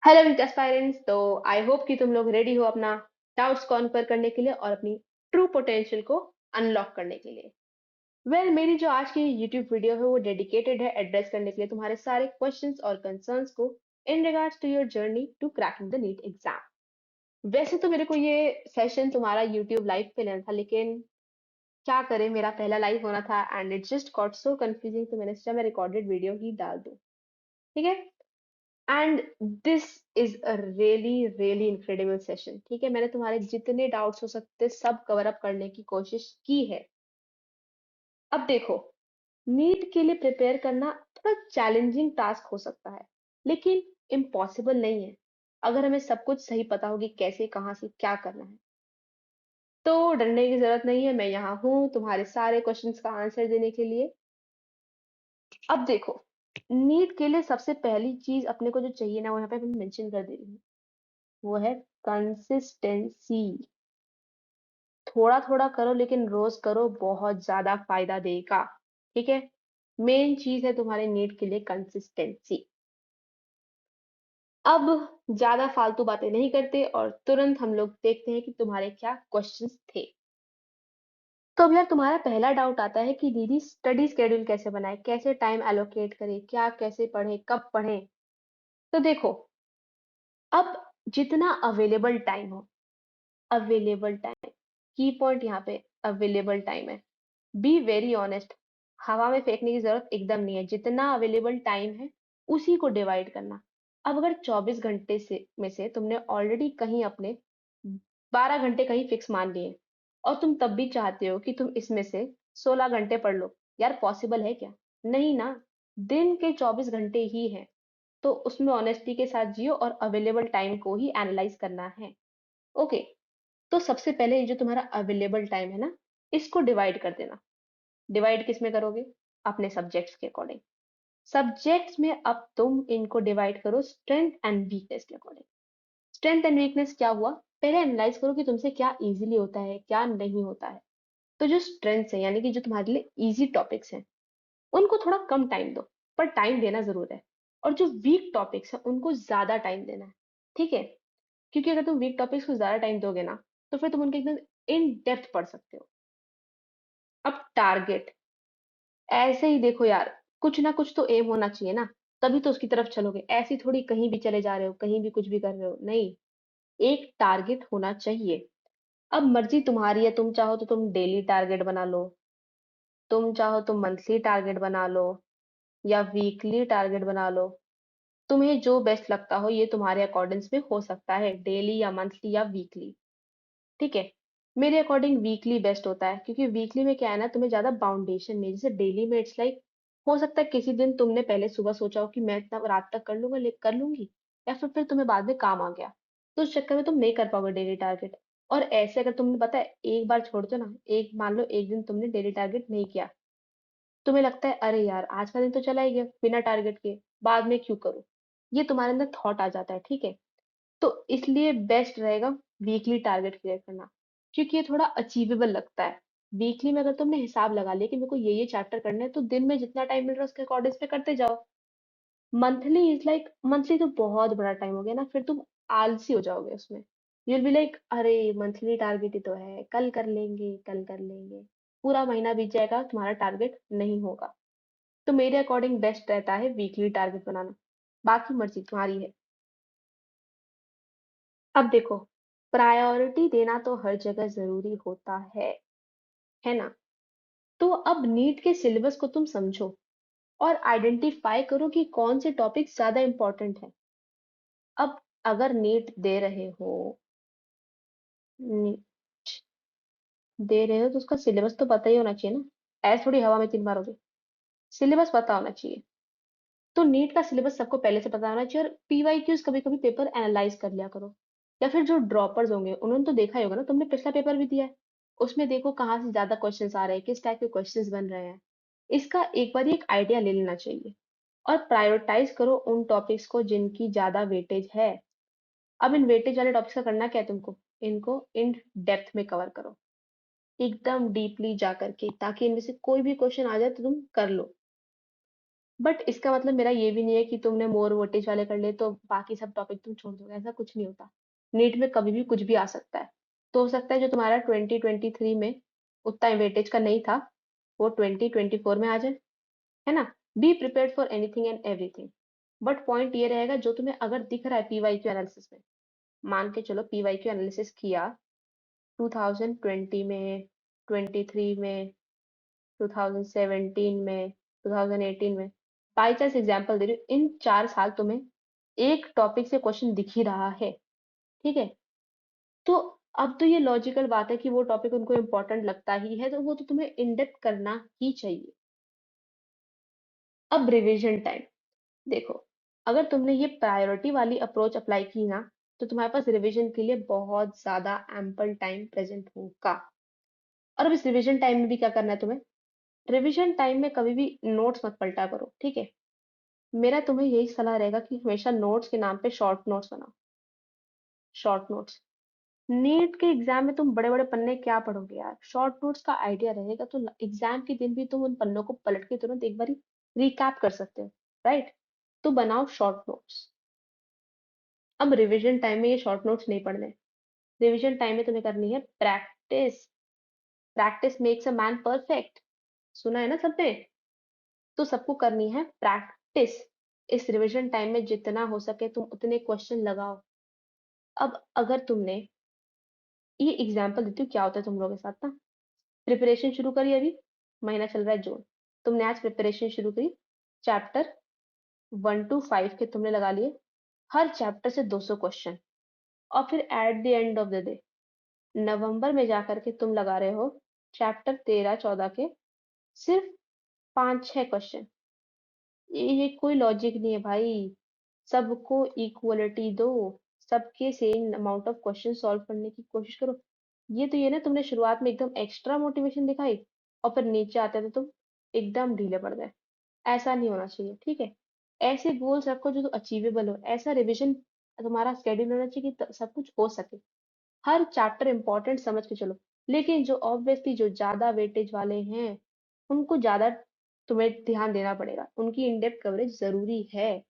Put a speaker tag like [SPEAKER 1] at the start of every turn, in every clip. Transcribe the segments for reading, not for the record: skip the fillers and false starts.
[SPEAKER 1] Hello NEET aspirants. तो I hope कि तुम लोग रेडी हो अपना डाउट्स कॉन्कर करने के लिए और अपनी ट्रू पोटेंशियल को अनलॉक करने के लिए। मेरी जो आज की यूट्यूब वीडियो है वो डेडिकेटेड है एड्रेस करने के लिए तुम्हारे सारे क्वेश्चंस और कंसर्न्स को in regards to your journey to cracking the NEET exam. वैसे तो मेरे को ये सेशन तुम्हारा यूट्यूब लाइव पे लेना था, लेकिन क्या करें, मेरा पहला लाइव होना था and it just got so confusing, तो मैंने सोचा मैं रिकॉर्डेड वीडियो ही डाल दूं। ठीक है। And this is a really really incredible session. ठीक है, मैंने तुम्हारे जितने डाउट्स हो सकते सब कवर अप करने की कोशिश की है। अब देखो, नीट के लिए प्रिपेयर करना थोड़ा चैलेंजिंग टास्क हो सकता है, लेकिन इम्पॉसिबल नहीं है अगर हमें सब कुछ सही पता होगी कैसे कहाँ से क्या करना है। तो डरने की जरूरत नहीं है, मैं यहाँ हूँ तुम्हारे सारे क्वेश्चंस का आंसर देने के लिए। अब देखो, नीट के लिए सबसे पहली चीज अपने को जो चाहिए ना, वो यहाँ पे मैं मेंशन कर दे रही हूँ, वो है कंसिस्टेंसी। थोड़ा थोड़ा करो लेकिन रोज करो, बहुत ज्यादा फायदा देगा। ठीक है। मेन चीज है तुम्हारे नीट के लिए कंसिस्टेंसी। अब ज्यादा फालतू बातें नहीं करते और तुरंत हम लोग देखते हैं कि तुम्हारे क्या क्वेश्चंस थे। तो अब यार तुम्हारा पहला डाउट आता है कि दीदी स्टडी शेड्यूल कैसे बनाए, कैसे टाइम एलोकेट करें, क्या कैसे पढ़े, कब पढ़े। तो देखो, अब जितना अवेलेबल टाइम हो, अवेलेबल टाइम, की पॉइंट यहाँ पे अवेलेबल टाइम है। बी वेरी ऑनेस्ट, हवा में फेंकने की जरूरत एकदम नहीं है। जितना अवेलेबल टाइम है उसी को डिवाइड करना। अब अगर 24 घंटे से में से तुमने ऑलरेडी कहीं अपने 12 घंटे कहीं फिक्स मान लिए और तुम तब भी चाहते हो कि तुम इसमें से 16 घंटे पढ़ लो, यार पॉसिबल है क्या? नहीं ना। दिन के 24 घंटे ही हैं, तो उसमें ऑनेस्टी के साथ जियो और अवेलेबल टाइम को ही एनालाइज करना है। ओके। तो सबसे पहले ये जो तुम्हारा अवेलेबल टाइम है ना, इसको डिवाइड कर देना। डिवाइड किस में करोगे? अपने सब्जेक्ट्स के अकॉर्डिंग। सब्जेक्ट्स में अब तुम इनको डिवाइड करो स्ट्रेंथ एंड वीकनेस के अकॉर्डिंग। स्ट्रेंथ एंड वीकनेस क्या हुआ, पहले एनालाइज करो कि तुमसे क्या इजीली होता है क्या नहीं होता है। तो जो स्ट्रेंथ्स है यानी कि जो तुम्हारे लिए इजी टॉपिक्स हैं, उनको थोड़ा कम टाइम दो, पर टाइम देना जरूर है। और जो वीक टॉपिक्स हैं उनको ज्यादा टाइम देना है। ठीक है। क्योंकि अगर तुम वीक टॉपिक्स को ज्यादा टाइम दोगे ना, तो फिर तुम उनके एकदम इन डेप्थ पढ़ सकते हो। अब टारगेट, ऐसे ही देखो यार, कुछ ना कुछ तो एम होना चाहिए ना, तभी तो उसकी तरफ चलोगे। ऐसी थोड़ी कहीं भी चले जा रहे हो, कहीं भी कुछ भी कर रहे हो, नहीं। एक टारगेट होना चाहिए। अब मर्जी तुम्हारी है, तुम चाहो तो तुम डेली टारगेट बना लो, तुम चाहो तो मंथली टारगेट बना लो, या वीकली टारगेट बना लो। तुम्हें जो बेस्ट लगता हो ये तुम्हारे अकॉर्डिंग्स में हो सकता है, डेली या मंथली या वीकली। ठीक है। मेरे अकॉर्डिंग वीकली बेस्ट होता है, क्योंकि वीकली में क्या है ना, तुम्हें ज्यादा बाउंडेशन नहीं। जैसे डेली में इट्स लाइक, हो सकता है किसी दिन तुमने पहले सुबह सोचा हो कि मैं इतना रात तक कर लूंगा, कर लूंगी, या फिर तुम्हें बाद में काम आ गया, तो उस चक्कर में तुम नहीं कर पाओगे डेली टारगेट। और ऐसे अगर तुमने पता है एक बार छोड़ दो ना, एक मान लो एक दिन तुमने डेली टारगेट नहीं किया, तुम्हें लगता है अरे यार आज का दिन तो चला ही गया बिना टारगेट के, बाद में क्यों करूं, ये तुम्हारे अंदर थॉट आ जाता है। ठीक है। तो इसलिए बेस्ट रहेगा वीकली टारगेट क्लियर करना, क्योंकि ये थोड़ा अचीवेबल लगता है। वीकली में अगर तुमने हिसाब लगा लिया कि मेरे को ये चैप्टर करना है, तो दिन में जितना टाइम मिल रहा है उसके अकॉर्डिंग पे करते जाओ। मंथली इज लाइक, मंथली तो बहुत बड़ा टाइम हो गया ना, फिर तुम आलसी हो जाओगे उसमें। यूल बी लाइक अरे मंथली टारगेट ही तो है, कल कर लेंगे कल कर लेंगे, पूरा महीना बीत जाएगा, तुम्हारा टारगेट नहीं होगा। तो मेरे अकॉर्डिंग बेस्ट रहता है वीकली टारगेट बनाना। बाकी मर्जी तुम्हारी है। अब देखो, प्रायोरिटी देना तो हर जगह जरूरी होता है ना। तो अब नीट के सिलेबस को तुम समझो और आइडेंटिफाई करो कि कौन से टॉपिक ज्यादा इंपॉर्टेंट है। अब अगर नीट नी- दे रहे हो तो उसका सिलेबस तो पता ही होना चाहिए ना, ऐसे थोड़ी हवा में तीन मारोगे। सिलेबस पता होना चाहिए। तो नीट का सिलेबस सबको पहले से पता होना चाहिए, और पीवाईक्यूज कभी कभी पेपर एनालाइज कर लिया करो। या फिर जो ड्रॉपर्स होंगे उन्होंने तो देखा ही होगा ना, तुमने पिछला पेपर भी दिया है, उसमें देखो कहाँ से ज्यादा क्वेश्चंस आ रहे हैं, किस टाइप के क्वेश्चंस बन रहे हैं। इसका एक बार एक आइडिया ले लेना चाहिए। और प्रायोरिटाइज करो उन टॉपिक्स को जिनकी ज्यादा वेटेज है। अब इन वेटेज वाले टॉपिक्स का करना क्या है तुमको, इनको इन डेप्थ में कवर करो, एकदम डीपली जा करके, ताकि इनमें से कोई भी क्वेश्चन आ जाए तो तुम कर लो। बट इसका मतलब मेरा ये भी नहीं है कि तुमने मोर वोल्टेज वाले कर लिए तो बाकी सब टॉपिक तुम छोड़ दोगे, ऐसा कुछ नहीं होता। नीट में कभी भी कुछ भी आ सकता है। तो हो सकता है जो तुम्हारा 2023 में उतना वेटेज का नहीं था, वो 2024 में आ जाए, है ना। Be prepared for anything and everything. But point ये रहेगा, जो तुम्हें अगर दिख रहा है पीवाईक्यू एनालिसिस में, मान के चलो पीवाईक्यू एनालिसिस किया 2020 में, 23 में, 2017 में, 2018 में, बाई चांस एग्जाम्पल दे रही हूँ, इन 4 साल तुम्हें एक टॉपिक से क्वेश्चन दिख ही रहा है, ठीक है। तो अब तो ये लॉजिकल बात है कि वो टॉपिक उनको इम्पोर्टेंट लगता ही है, तो वो तो तुम्हें इन डेप्थ करना ही चाहिए। अब रिवीजन टाइम देखो, अगर तुमने ये प्रायोरिटी वाली अप्रोच अप्लाई की ना, तो तुम्हारे पास रिवीजन के लिए बहुत ज्यादा एम्पल टाइम प्रेजेंट होगा। और अब इस रिवीजन टाइम में भी क्या करना है तुम्हें, रिवीजन टाइम में कभी भी नोट्स मत पलटा करो, ठीक है। मेरा तुम्हें यही सलाह रहेगा कि हमेशा नोट्स के नाम पे शॉर्ट नोट्स बनाओ, शॉर्ट नोट्स। नीट के एग्जाम में तुम बड़े बड़े पन्ने क्या पढ़ोगे यार, शॉर्ट नोट्स का आइडिया रहेगा तो एग्जाम के दिन भी तुम उन पन्नों को पलट के तुरंत एक बार रिकैप कर सकते हो, राइट। तो बनाओ शॉर्ट नोट्स। अब रिवीजन टाइम में ये शॉर्ट नोट्स नहीं पढ़ने, रिवीजन टाइम में तुम्हें करनी है practice. Practice makes a man perfect, सुना है ना सबने। तो सबको करनी है प्रैक्टिस। इस रिवीजन टाइम में जितना हो सके तुम उतने क्वेश्चन लगाओ। अब अगर तुमने, ये एग्जाम्पल देती हूँ क्या होता है तुम लोगों के साथ ना, प्रिपरेशन शुरू करी अभी, महीना चल रहा है जून, तुमने आज प्रिपरेशन शुरू करी, चैप्टर 1 to 5 के तुमने लगा लिए, हर चैप्टर से 200 क्वेश्चन। और फिर at the end of the day नवंबर में जाकर के तुम लगा रहे हो चैप्टर 13-14 के सिर्फ 5-6 क्वेश्चन। ये कोई लॉजिक नहीं है भाई। सबको इक्वलिटी दो, सबके same amount of question solve करने की कोशिश करो। ये तो ये ना, तुमने शुरुआत में एकदम एक्स्ट्रा मोटिवेशन दिखाई और फिर नीचे आते थे तुम एकदम ढीले पड़ गए। ऐसा नहीं होना चाहिए, ठीक है। ऐसे गोल्स रखो जो तो अचीवेबल हो, ऐसा रिविजन तुम्हारा स्केड्यूल होना चाहिए कि सब कुछ हो सके। हर चैप्टर इंपॉर्टेंट समझ के चलो। लेकिन जो ऑब्वियसली जो ज्यादा वेटेज वाले हैं, उनको ज्यादा तुम्हें ध्यान देना पड़ेगा, उनकी इन डेप्थ कवरेज जरूरी है।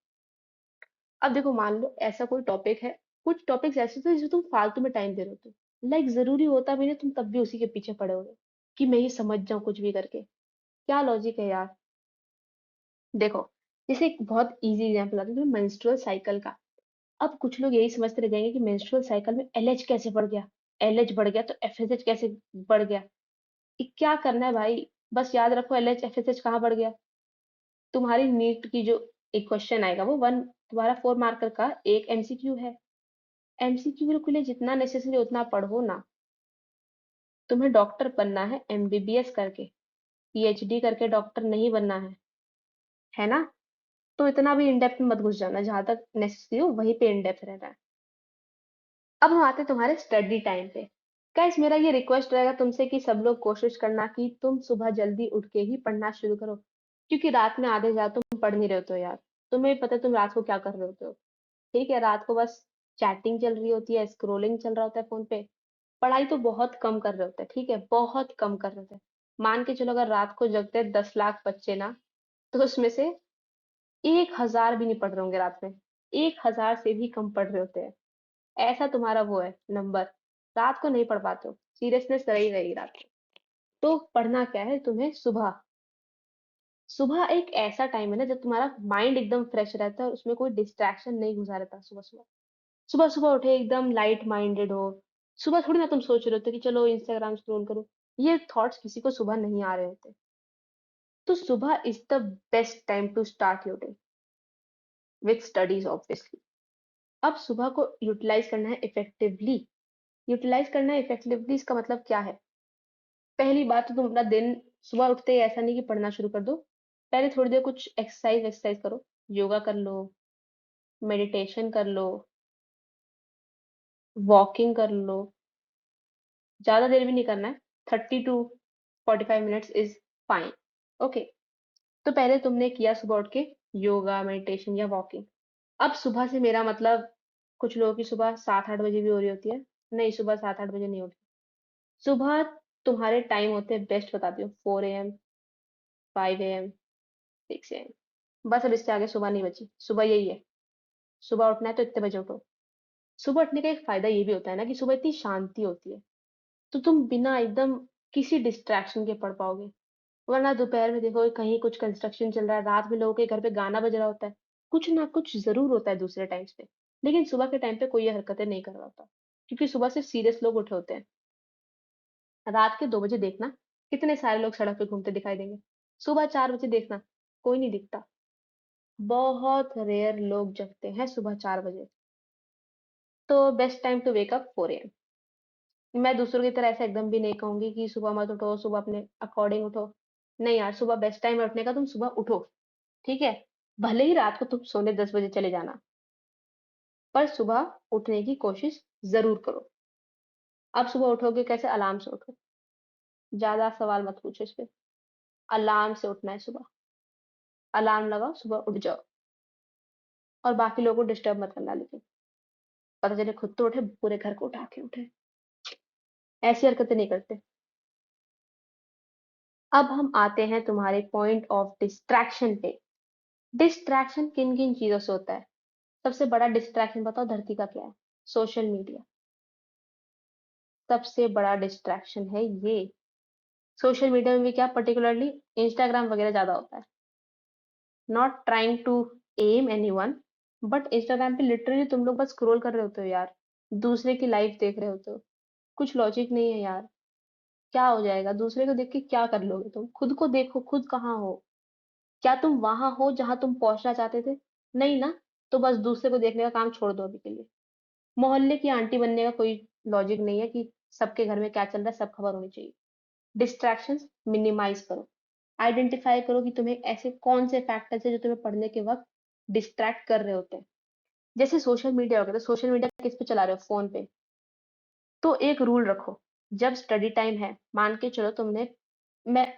[SPEAKER 1] अब देखो, मान लो ऐसा कोई टॉपिक है, कुछ टॉपिक्स ऐसे थे जो तुम फालतू में टाइम दे रहे हो, लाइक जरूरी होता भी नहीं, तुम तब भी उसी के पीछे पड़े होगे कि मैं ये समझ जाऊं कुछ भी करके। क्या लॉजिक है यार। देखो, जैसे एक बहुत इजी एग्जांपल आता है मेंस्ट्रुअल साइकिल का। अब कुछ लोग यही समझते रह जाएंगे कि मेंस्ट्रुअल साइकिल में एलएच कैसे बढ़ गया, एलएच बढ़ गया तो एफएसएच कैसे बढ़ गया। ये क्या करना है भाई, बस याद रखो एलएच एफएसएच कहाँ बढ़ गया। तुम्हारी नीट की जो एक क्वेश्चन आएगा वो वन, तुम्हारा 4 मार्कर का एक एमसीक्यू है। एमसीक्यू के लिए जितना नेसेसरी उतना पढ़ो ना। तुम्हें डॉक्टर बनना है एमबीबीएस करके, पीएचडी करके डॉक्टर नहीं बनना है ना। तो इतना भी इन डेप्थ में मत घुस जाना, जहां तक नेसेसरी हो वहीं पे इन डेप्थ रहना है। अब हम आते हैं तुम्हारे स्टडी टाइम पे। गाइस, मेरा ये रिक्वेस्ट रहेगा तुमसे कि सब लोग कोशिश करना कि तुम सुबह जल्दी उठ के ही पढ़ना शुरू करो, क्योंकि रात में आधे ज्यादा तुम पढ़ नहीं रहे होते हो यार। तुम्हें पता है तुम रात को क्या कर रहे होते हो, ठीक है। रात को बस चैटिंग चल रही होती है, स्क्रोलिंग चल रहा होता है फोन पे। पढ़ाई तो बहुत कम कर रहे होते हैं, ठीक है, बहुत कम कर रहे होते हैं। मान के चलो अगर रात को जगते 10 लाख बच्चे ना, तो उसमें से 1,000 भी नहीं पढ़ रहे होंगे रात में, 1,000 से भी कम पढ़ रहे होते हैं। ऐसा तुम्हारा वो है नंबर, रात को नहीं पढ़ पाते हो, सीरियसनेस रही रहेगी रात को। तो पढ़ना क्या है तुम्हें सुबह। सुबह एक ऐसा टाइम है ना जब तुम्हारा माइंड एकदम फ्रेश रहता है, उसमें कोई डिस्ट्रैक्शन नहीं घुसा रहता। सुबह सुबह, सुबह सुबह उठे एकदम लाइट माइंडेड हो। सुबह थोड़ी ना तुम सोच रहे होते कि चलो इंस्टाग्राम स्क्रॉल करो, ये थॉट्स किसी को सुबह नहीं आ रहे होते। तो सुबह is the best time to start your day with studies obviously. अब सुबह को यूटिलाइज करना है इफेक्टिवली। यूटिलाइज करना है इफेक्टिवली, इसका मतलब क्या है। पहली बात तो तुम अपना दिन सुबह उठते ही ऐसा नहीं कि पढ़ना शुरू कर दो। पहले थोड़ी देर कुछ एक्सरसाइज एक्सरसाइज करो, योगा कर लो, मेडिटेशन कर लो, वॉकिंग कर लो। ज्यादा देर भी नहीं करना है, 30 to 45 minutes is fine. Okay. तो पहले तुमने किया सुबह उठ के योगा, मेडिटेशन या वॉकिंग। अब सुबह से मेरा मतलब, कुछ लोगों की सुबह 7-8 बजे भी हो रही होती है। नहीं, सुबह 7-8 बजे नहीं होती। सुबह तुम्हारे टाइम होते हैं बेस्ट, बताती हूँ, 4 AM, 5 AM, 6 AM। बस अब इससे आगे सुबह नहीं बची, सुबह यही है। सुबह उठना है तो इतने बजे उठो। सुबह उठने का एक फायदा ये भी होता है ना कि सुबह इतनी शांति होती है, तो तुम बिना एकदम किसी डिस्ट्रैक्शन के पढ़ पाओगे। वरना दोपहर में देखो कहीं कुछ कंस्ट्रक्शन चल रहा है, रात में लोगों के घर पे गाना बज रहा होता है, कुछ ना कुछ जरूर होता है दूसरे टाइम्स पे। लेकिन सुबह के टाइम पे कोई ये हरकतें नहीं कर रहा होता, क्योंकि सुबह से सीरियस लोग उठे होते हैं। रात के 2 बजे देखना कितने सारे लोग सड़क पे घूमते दिखाई देंगे। सुबह 4 बजे देखना कोई नहीं दिखता। बहुत रेयर लोग जगते हैं सुबह 4 बजे। तो best time to wake up 4 AM। मैं दूसरों की तरह ऐसा एकदम भी नहीं कहूंगी कि सुबह मत उठो, सुबह अपने अकॉर्डिंग उठो। नहीं यार, सुबह बेस्ट टाइम है उठने का, तुम सुबह उठो। ठीक है, भले ही रात को तुम सोने 10 बजे चले जाना, पर सुबह उठने की कोशिश जरूर करो। अब सुबह उठोगे कैसे? अलार्म से उठो। ज्यादा सवाल मत पूछो इस पे। अलार्म से उठना है सुबह। अलार्म लगाओ, सुबह उठ जाओ। और बाकी लोगों को डिस्टर्ब मत करना, लेकिन पता चले खुद तो उठे, पूरे घर को उठा के उठे। ऐसी हरकतें नहीं करते। अब हम आते हैं तुम्हारे पॉइंट ऑफ डिस्ट्रैक्शन पे। डिस्ट्रैक्शन किन किन चीजों से होता है? सबसे बड़ा डिस्ट्रैक्शन बताओ धरती का क्या है? Social media. सबसे बड़ा डिस्ट्रैक्शन है ये। सोशल मीडिया में भी क्या, पर्टिकुलरली इंस्टाग्राम वगैरह ज्यादा होता है। Not trying to aim anyone, but Instagram पे लिटरली तुम लोग बस स्क्रॉल कर रहे होते हो यार। दूसरे की लाइफ देख रहे होते हो। कुछ लॉजिक नहीं है यार। क्या हो जाएगा दूसरे को देख के? क्या कर लोगे तुम? खुद को देखो, खुद कहाँ हो? क्या तुम वहां हो जहां तुम पहुंचना चाहते थे? नहीं ना। तो बस दूसरे को देखने का काम छोड़ दो अभी के लिए। मोहल्ले की आंटी बनने का कोई लॉजिक नहीं है कि सबके घर में क्या चल रहा है सब खबर होनी चाहिए। डिस्ट्रैक्शंस मिनिमाइज करो। आइडेंटिफाई करो कि तुम्हें ऐसे कौन से फैक्टर्स है जो तुम्हें पढ़ने के वक्त डिस्ट्रैक्ट कर रहे होते हैं। जैसे सोशल मीडिया हो गया, तो सोशल मीडिया किस पे चला रहे हो? फोन पे। तो एक रूल रखो। जब स्टडी टाइम है, मान के चलो तुमने, मैं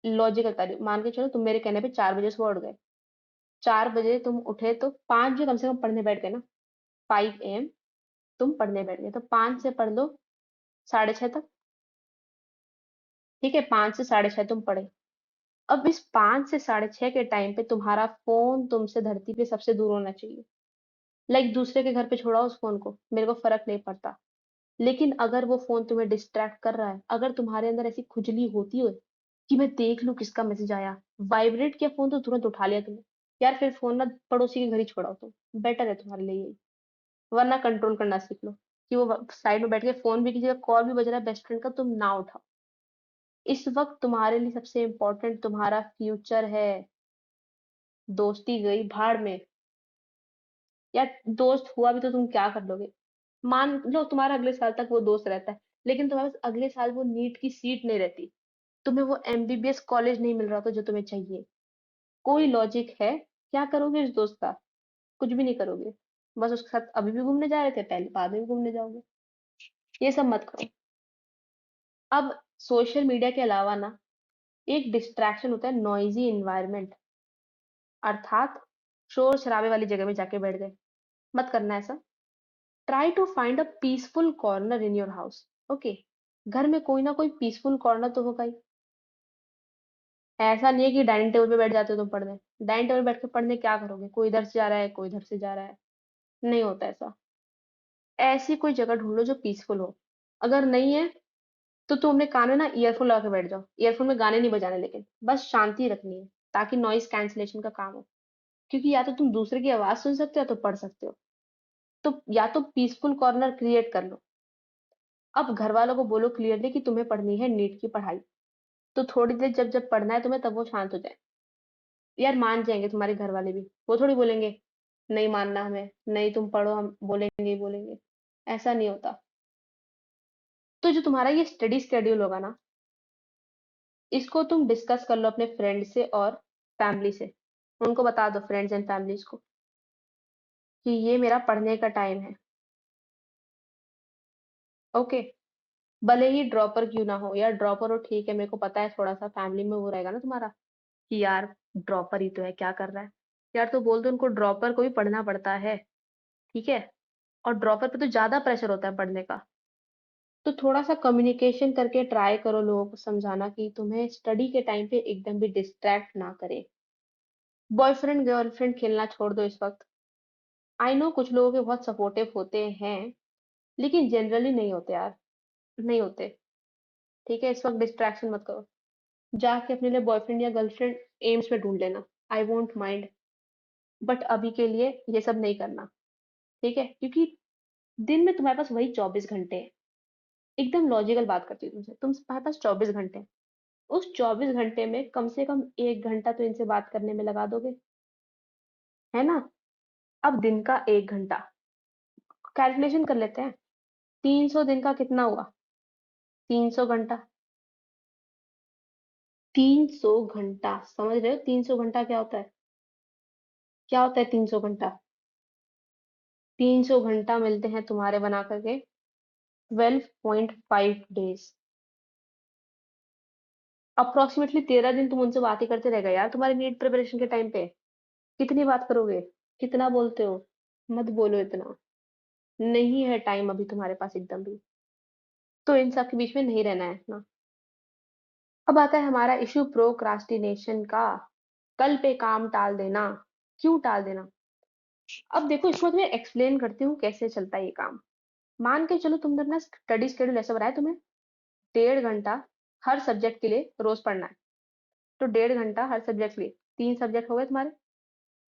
[SPEAKER 1] लॉजिक बता रही हूँ, मान के चलो तुम मेरे कहने पे 4 बजे सुबह उठ गए। 4 बजे तुम उठे तो 5 बजे कम से कम पढ़ने बैठ गए ना। 5 AM तुम पढ़ने बैठ गए, तो 5 से पढ़ लो 6:30 तक। ठीक है, 5 से 6:30 तुम पढ़े। अब इस 5 से 6:30 के टाइम पे तुम्हारा फोन तुमसे धरती पे सबसे दूर होना चाहिए। लाइक दूसरे के घर पे छोड़ाओ उस फोन को, मेरे को फर्क नहीं पड़ता। लेकिन अगर वो फोन तुम्हें डिस्ट्रैक्ट कर रहा है, अगर तुम्हारे अंदर ऐसी खुजली होती हो कि मैं देख लूं किसका मैसेज आया, वाइब्रेट किया फोन तो तुरंत उठा लिया तुमने, यार फिर फोन ना पड़ोसी के घर ही छोड़ाओ तुम। बेटर है तुम्हारे लिए यही। वरना कंट्रोल करना सीख लो कि वो साइड में बैठ के फोन भी, किसी का कॉल भी बज रहा है बेस्ट फ्रेंड का, तुम ना उठाओ। इस वक्त तुम्हारे लिए सबसे इंपॉर्टेंट तुम्हारा फ्यूचर है। दोस्ती गई भाड़ में। यार दोस्त हुआ भी तो तुम क्या कर लोगे? मान लो तुम्हारा अगले साल तक वो दोस्त रहता है, लेकिन तुम्हारे पास अगले साल वो नीट की सीट नहीं रहती, तुम्हें वो MBBS कॉलेज नहीं मिल रहा था जो तुम्हें चाहिए। कोई लॉजिक है? क्या करोगे उस दोस्त का? कुछ भी नहीं करोगे। बस उसके साथ अभी भी घूमने जा रहे थे, पहले बाद में भी घूमने जाओगे। ये सब मत करो। अब सोशल मीडिया के अलावा ना, एक डिस्ट्रैक्शन होता है नॉइजी इन्वायरमेंट। अर्थात शोर शराबे वाली जगह में जाके बैठ गए। मत करना ऐसा। Try to find a peaceful corner in your house. Okay, घर में कोई ना कोई पीसफुल कॉर्नर तो होगा ही। ऐसा नहीं है कि डाइनिंग टेबल पे बैठ जाते हो तुम पढ़ने। डाइनिंग टेबल बैठ के पढ़ने क्या करोगे? कोई इधर से जा रहा है, कोई इधर से जा रहा है। नहीं होता ऐसा। ऐसी कोई जगह ढूंढ लो जो पीसफुल हो। अगर नहीं है तो तुम अपने कान में ना ईयरफोन लगा के बैठ जाओ। ईयरफोन में गाने नहीं बजाने, लेकिन बस शांति रखनी है, ताकि नॉइज कैंसिलेशन का काम हो। क्योंकि या तो तुम दूसरे की आवाज सुन सकते हो या तो पढ़ सकते हो। तो या तो पीसफुल कॉर्नर क्रिएट कर लो। अब घर वालों को बोलो क्लियरली कि तुम्हें पढ़नी है नीट की पढ़ाई। तो थोड़ी देर जब जब पढ़ना है तुम्हें, तब वो शांत हो जाए। यार मान जाएंगे तुम्हारे घर वाले भी, वो थोड़ी बोलेंगे नहीं मानना हमें, नहीं तुम पढ़ो हम बोलेंगे ही बोलेंगे। ऐसा नहीं होता। तो जो तुम्हारा ये स्टडी स्केड्यूल होगा ना, इसको तुम डिस्कस कर लो अपने फ्रेंड से और फैमिली से। उनको बता दो, फ्रेंड्स एंड फैमिलीज को, कि ये मेरा पढ़ने का टाइम है। ओके, भले ही ड्रॉपर क्यों ना हो यार, ड्रॉपर हो ठीक है, मेरे को पता है थोड़ा सा फैमिली में वो रहेगा ना तुम्हारा कि यार ड्रॉपर ही तो है, क्या कर रहा है। यार तो बोल दो उनको ड्रॉपर को भी पढ़ना पड़ता है। ठीक है, और ड्रॉपर पे तो ज्यादा प्रेशर होता है पढ़ने का। तो थोड़ा सा कम्युनिकेशन करके ट्राई करो लोगों को समझाना कि तुम्हें स्टडी के टाइम पे एकदम भी डिस्ट्रैक्ट ना करे। बॉयफ्रेंड गर्लफ्रेंड खेलना छोड़ दो इस वक्त। आई नो कुछ लोगों के बहुत सपोर्टिव होते हैं, लेकिन जनरली नहीं होते यार, नहीं होते। ठीक है, इस वक्त डिस्ट्रैक्शन मत करो। जाके अपने लिए बॉयफ्रेंड या गर्लफ्रेंड एम्स में ढूंढ लेना। आई वोंट माइंड, बट अभी के लिए ये सब नहीं करना। ठीक है, क्योंकि दिन में तुम्हारे पास वही 24 घंटे हैं। एकदम लॉजिकल बात करती हूँ तुमसे, तुम्हारे पास 24 घंटे हैं। उस 24 घंटे में कम से कम 1 घंटा तो इनसे बात करने में लगा दोगे, है ना? अब दिन का 1 घंटा कैलकुलेशन कर लेते हैं। 300 दिन का कितना हुआ? 300 घंटा। 300 घंटा, समझ रहे हो 300 घंटा क्या होता है? क्या होता है 300 घंटा? 300 घंटा मिलते हैं तुम्हारे बना करके 12.5 डेज। अप्रोक्सीमेटली 13 दिन तुम उनसे बात ही करते रह गए यार, तुम्हारी नीट प्रिपरेशन के टाइम पे। कितनी बात करोगे? कितना बोलते हो? मत बोलो इतना। नहीं है टाइम अभी तुम्हारे पास एकदम भी। तो इन सब के बीच में नहीं रहना है ना। अब आता है हमारा इशू प्रोक्रास्टिनेशन का। कल पे काम टाल देना। क्यों टाल देना? अब देखो, इसको तुम्हें एक्सप्लेन करती हूँ कैसे चलता है ये काम। मान के चलो तुमने अपना स्टडी शेड्यूल ऐसा बनाया, तुम्हें 1.5 घंटा हर सब्जेक्ट के लिए रोज पढ़ना है। तो 1.5 घंटा हर सब्जेक्ट के लिए, 3 सब्जेक्ट हो गए तुम्हारे।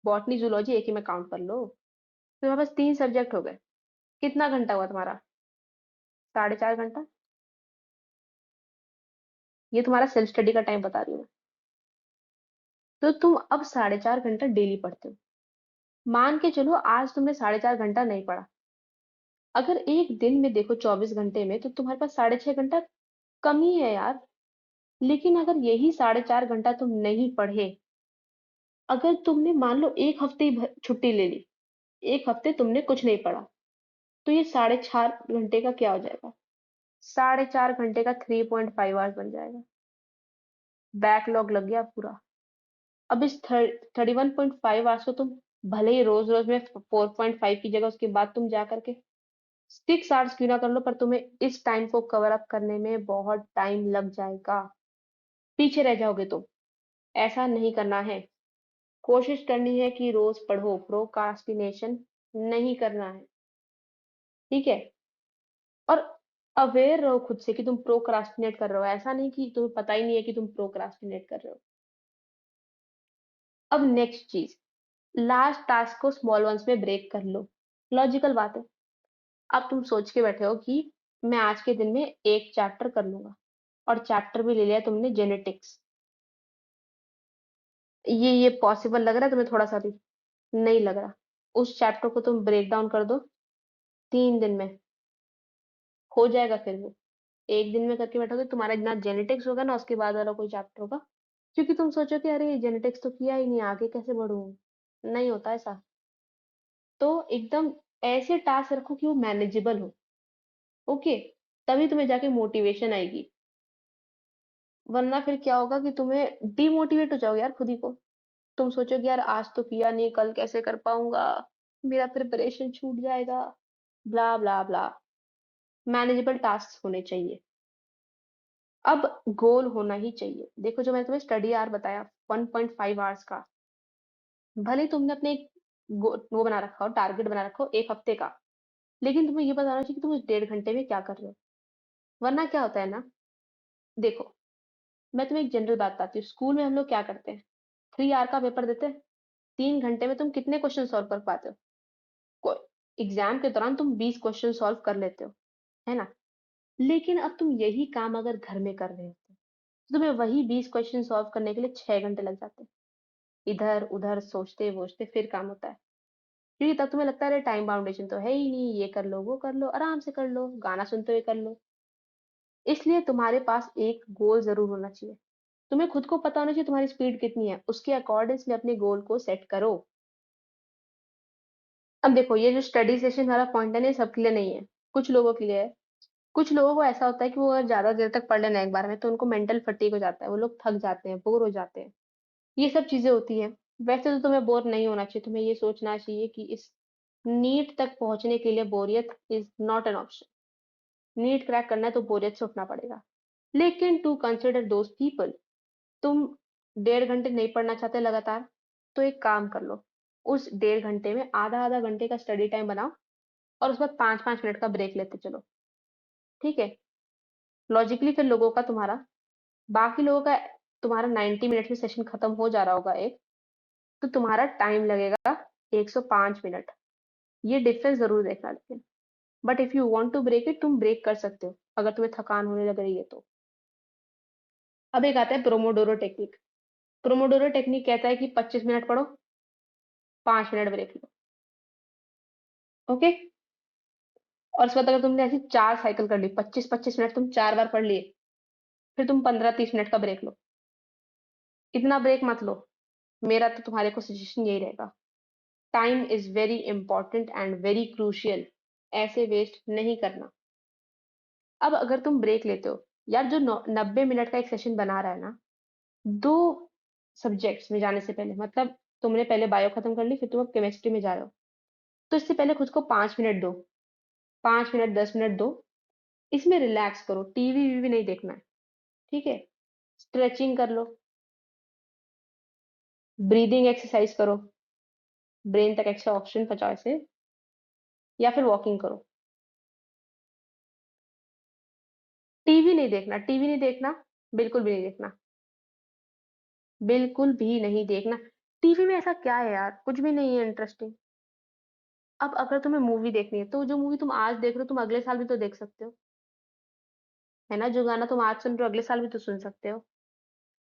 [SPEAKER 1] बॉटनी जूलॉजी एक ही में काउंट कर लो। तो तुम्हारे पास 3 सब्जेक्ट हो गए। कितना घंटा हुआ तुम्हारा? 4.5 घंटा। ये तुम्हारा सेल्फ स्टडी का टाइम बता रही हूँ मैं। तो तुम अब 4.5 घंटा डेली पढ़ते हो। मान के चलो आज तुमने 4.5 घंटा नहीं पढ़ा। अगर एक दिन में देखो 24 घंटे में, तो तुम्हारे पास 6.5 घंटा कम ही है यार। लेकिन अगर यही 4.5 घंटा तुम नहीं पढ़े, अगर तुमने मान लो एक हफ्ते ही छुट्टी ले ली, एक हफ्ते तुमने कुछ नहीं पढ़ा, तो ये 4.5 घंटे का क्या हो जाएगा? 4.5 घंटे का 3.5 आवर्स बन जाएगा। बैकलॉग लग गया पूरा। अब इस 31.5 आवर्स को तुम भले ही रोज रोज में 4.5 की जगह उसके बाद तुम जा करके 6 आवर्स क्यों ना कर लो, पर तुम्हें इस टाइम को कवर अप करने में बहुत टाइम लग जाएगा। पीछे रह जाओगे तुम। ऐसा नहीं करना है। कोशिश करनी है कि रोज पढ़ो, प्रोक्रास्टिनेशन नहीं करना है। ठीक है? और अवेयर रहो खुद से कि तुम प्रोक्रास्टिनेट कर रहे हो, ऐसा नहीं कि तुम्हें पता ही नहीं है कि तुम प्रोक्रास्टिनेट कर रहे हो। अब नेक्स्ट चीज, लास्ट टास्क को स्मॉल वंस में ब्रेक कर लो। लॉजिकल बात है। अब तुम सोच के बैठे हो कि मैं आज के दिन में एक चैप्टर कर लूंगा, और चैप्टर भी ले लिया तुमने जेनेटिक्स। ये पॉसिबल लग रहा है तुम्हें थोड़ा सा भी? नहीं लग रहा। उस चैप्टर को तुम ब्रेक डाउन कर दो 3 दिन में, हो जाएगा फिर वो। एक दिन में करके बैठोगे, तुम्हारा इतना जेनेटिक्स होगा ना, उसके बाद वाला कोई चैप्टर होगा। क्योंकि तुम सोचो कि अरे जेनेटिक्स तो किया ही नहीं, आगे कैसे बढ़ूं। नहीं होता ऐसा। तो एकदम ऐसे टास्क रखो कि वो मैनेजेबल हो। ओके? तभी तुम्हें जाके मोटिवेशन आएगी। वरना फिर क्या होगा कि तुम्हें डिमोटिवेट हो जाओगे यार खुद ही को। तुम सोचोगे यार आज तो किया नहीं, कल कैसे कर पाऊंगा, मेरा प्रिपरेशन छूट जाएगा, ब्ला ब्ला ब्ला। मैनेजेबल टास्क होने चाहिए। अब गोल होना ही चाहिए। देखो, जो मैंने तुम्हें स्टडी आवर बताया 1.5 आवर्स का, भले ही तुमने अपने एक वो बना रखा हो, टारगेट बना रखा हो 1 हफ्ते का, लेकिन तुम्हें ये बताना चाहिए कि तुम उस 1.5 घंटे में क्या कर रहे हो। वरना क्या होता है ना, देखो, मैं तुम्हें एक जनरल बात बताती हूँ। स्कूल में हम लोग क्या करते हैं? 3 आवर का पेपर देते हैं। 3 घंटे में तुम कितने क्वेश्चन सॉल्व कर पाते हो? एग्जाम के दौरान तुम 20 क्वेश्चन सॉल्व कर लेते हो, है ना? लेकिन अब तुम यही काम अगर घर में कर रहे हो, तो तुम्हें वही 20 क्वेश्चन सॉल्व करने के लिए 6 घंटे लग जाते हैं। इधर उधर सोचते सोचते फिर काम होता है। क्योंकि तब तुम्हें लगता है अरे टाइम बाउंडेशन तो है ही नहीं, ये कर लो वो कर लो, आराम से कर लो, गाना सुनते हुए कर लो। इसलिए तुम्हारे पास एक गोल जरूर होना चाहिए। तुम्हें खुद को पता होना चाहिए तुम्हारी स्पीड कितनी है, उसके अकॉर्डिंगली अपने गोल को सेट करो। अब देखो, ये जो स्टडी सेशन वाला पॉइंट है ना, ये सबके लिए नहीं है। कुछ लोगों के लिए है। कुछ लोगों को ऐसा होता है कि वो अगर ज्यादा देर तक पढ़ लेना एक बार में, तो उनको मेंटल फटीग हो जाता है, वो लोग थक जाते हैं, बोर हो जाते हैं। ये सब चीजें होती हैं। वैसे तो तुम्हें बोर नहीं होना चाहिए। तुम्हें ये सोचना चाहिए कि इस नीट तक पहुंचने के लिए बोरियत is not an option. NEET crack करना है तो बोरियत से उठना पड़ेगा। लेकिन टू कंसिडर दोज पीपल, तुम 1.5 घंटे नहीं पढ़ना चाहते लगातार, तो एक काम कर लो, उस 1.5 घंटे में आधा-आधा घंटे का स्टडी टाइम बनाओ और उसके बाद 5-5 मिनट का ब्रेक लेते चलो, ठीक है? लॉजिकली फिर लोगों का तुम्हारा बाकी लोगों का तुम्हारा 90 मिनट में सेशन खत्म हो जा रहा होगा एक, तो तुम्हारा टाइम लगेगा 105 मिनट। ये डिफरेंस ज़रूर देखना लेकिन। But if you want to break it, तुम ब्रेक कर सकते हो, अगर तुम्हें थकान होने लग रही है तो। अब एक आता है प्रोमोडोरो टेक्निक। प्रोमोडोरो टेक्निक कहता है कि 25 मिनट पढ़ो, 5 मिनट ब्रेक लो, ओके? और उसके बाद अगर तुमने ऐसी 4 साइकिल कर ली, 25-25 मिनट तुम 4 बार पढ़ लिए, फिर तुम 15-30 मिनट का ब्रेक लो। इतना ब्रेक मत लो। मेरा तो तुम्हारे को सजेशन यही रहेगा। Time is very important and very crucial. ऐसे वेस्ट नहीं करना। अब अगर तुम ब्रेक लेते हो, यार जो 90 मिनट का एक सेशन बना रहा है ना, दो सब्जेक्ट्स में जाने से पहले, मतलब तुमने पहले बायो खत्म कर ली, फिर तुम अब केमिस्ट्री में जा रहे हो, तो इससे पहले खुद को 5 मिनट दो, 5 मिनट 10 मिनट दो। इसमें रिलैक्स करो, टीवी वीवी नहीं देखना है, ठीक है? स्ट्रेचिंग कर लो, ब्रीदिंग एक्सरसाइज करो, ब्रेन तक एक्स्ट्रा ऑक्सीजन पहुंचाओ ऐसे, या फिर वॉकिंग करो। टीवी नहीं देखना, टीवी नहीं देखना, बिल्कुल भी नहीं देखना, बिल्कुल भी नहीं देखना। टीवी में ऐसा क्या है यार, कुछ भी नहीं है इंटरेस्टिंग। अब अगर तुम्हें मूवी देखनी है, तो जो मूवी तुम आज देख रहे हो, तुम अगले साल भी तो देख सकते हो, है ना? जो गाना तुम आज सुन रहे हो, अगले साल भी तो सुन सकते हो।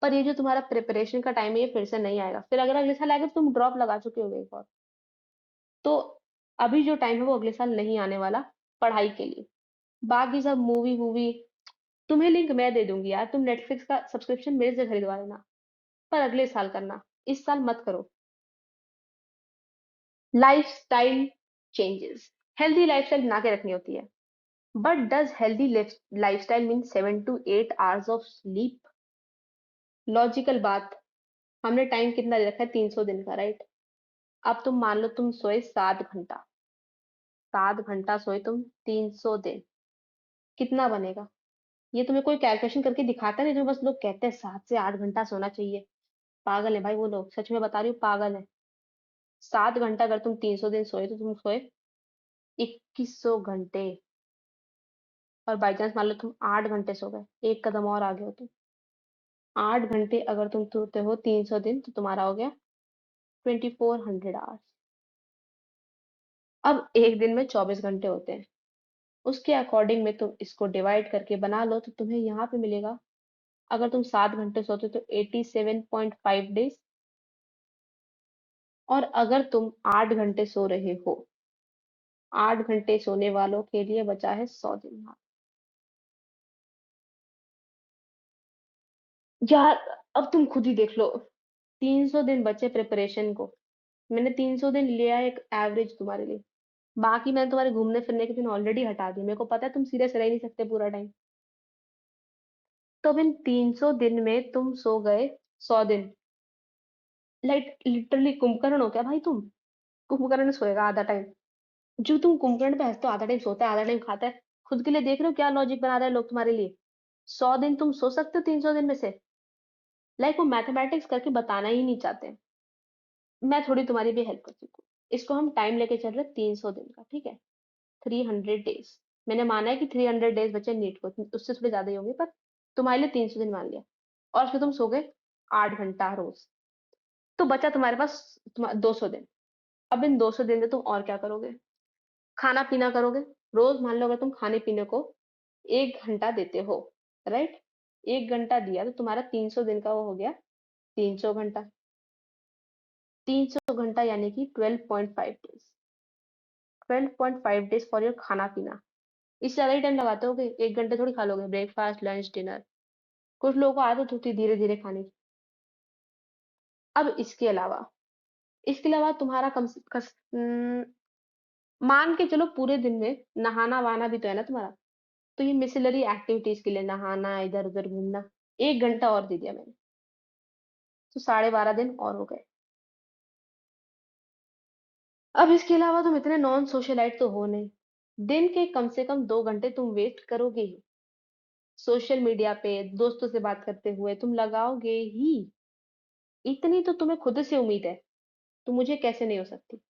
[SPEAKER 1] पर ये जो तुम्हारा प्रिपरेशन का टाइम है, ये फिर से नहीं आएगा। फिर अगर अगले साल आएगा तो तुम ड्रॉप लगा चुके होगे एक और। तो अभी जो टाइम है वो अगले साल नहीं आने वाला पढ़ाई के लिए। बाकी सब मूवी वूवी, तुम्हें लिंक मैं दे दूंगी यार, तुम नेटफ्लिक्स का सब्सक्रिप्शन मेरे से खरीदवा लेना, पर अगले साल करना, इस साल मत करो। लाइफस्टाइल चेंजेस, हेल्दी लाइफस्टाइल बना के रखनी होती है। But does healthy lifestyle mean 7 to 8 hours of sleep? Logical बात, हमने टाइम कितना दे रखा है? 300 दिन का, राइट? अब तुम मान लो तुम सोए 7 घंटा, 7 घंटा सोए तुम 300 दिन, कितना बनेगा? ये तुम्हें कोई कैलकुलेशन करके दिखाता नहीं, जो बस लोग कहते हैं 7 से 8 घंटा सोना चाहिए। पागल है भाई वो लोग, सच में बता रही हूँ, पागल है। 7 घंटा अगर तुम 300 दिन सोए, तो तुम सोए 2100 घंटे। और बाई चांस मान लो तुम 8 घंटे सो गए, एक कदम और आगे हो तुम। 8 घंटे अगर तुम सोते हो 300 दिन, तो तुम्हारा हो गया 2400 आवर्स। अब एक दिन में 24 घंटे होते हैं, उसके अकॉर्डिंग में तुम इसको डिवाइड करके बना लो, तो तुम्हें यहाँ पे मिलेगा। अगर तुम 7 घंटे सोते हो तो 87.5 डेज। और अगर तुम 8 घंटे सो रहे हो, 8 घंटे सोने वालों के लिए बचा है 100 दिन। यार अब तुम खुद ही देख लो, 300 दिन बचे प्रिपरेशन को। मैंने 300 दिन लिया है एक एवरेज तुम्हारे लिए। बाकी मैंने तुम्हारे घूमने फिरने के दिन ऑलरेडी हटा दिए, मेरे को पता है तुम सीरियस रह ही नहीं सकते पूरा टाइम। तो अब इन 300 दिन में तुम सो गए 100 दिन। लाइक लिटरली कुंभकर्ण हो क्या भाई तुम? कुंभकर्ण सोएगा आधा टाइम? जो तुम कुंभकर्ण पे हंसते हो, आधा टाइम सोता है आधा टाइम खाता है, खुद के लिए देख रहे हो क्या लॉजिक बना रहे हैं लोग तुम्हारे लिए? 100 दिन तुम सो सकते हो 300 दिन में से? लाइक वो मैथमेटिक्स करके बताना ही नहीं चाहते। मैं थोड़ी तुम्हारी भी हेल्प कर सकती हूँ। इसको हम टाइम लेके चल रहे 300 दिन का, ठीक है? 300 डेज। मैंने माना है कि 300 डेज बचे नीट को, उससे थोड़े ज्यादा ही होंगे, पर तुम्हारे लिए 300 दिन मान लिया। और फिर तुम सो गए 8 घंटा रोज, तो बचा तुम्हारे पास 200 दिन। अब इन 200 दिन में तुम और क्या करोगे? खाना पीना करोगे। रोज मान लो अगर तुम खाने पीने को 1 घंटा देते हो, राइट? 1 घंटा दिया तो तुम्हारा 300 दिन का वो हो गया 300 घंटा। 300 घंटा यानी कि 12.5 डेज। 12.5 डेज फॉर योर खाना पीना। इससे ज्यादा ही टाइम लगाते होगे, 1 घंटे थोड़ी खा लोगे ब्रेकफास्ट लंच डिनर। कुछ लोगों को आदत होती है धीरे धीरे खाने की। अब इसके अलावा तुम्हारा मान के चलो पूरे दिन में नहाना वहाना भी तो है ना तुम्हारा। तो ये मिसिलरी एक्टिविटीज के लिए, नहाना इधर उधर घूमना, 1 घंटा और दे दिया मैंने, तो 12.5 दिन और हो गए। अब इसके अलावा तुम इतने नॉन सोशलाइट तो हो नहीं, दिन के कम से कम 2 घंटे तुम वेस्ट करोगे ही। सोशल मीडिया पे दोस्तों से बात करते हुए तुम लगाओगे ही। इतनी तो तुम्हें खुद से उम्मीद है। तो मुझे कैसे नहीं हो सकती?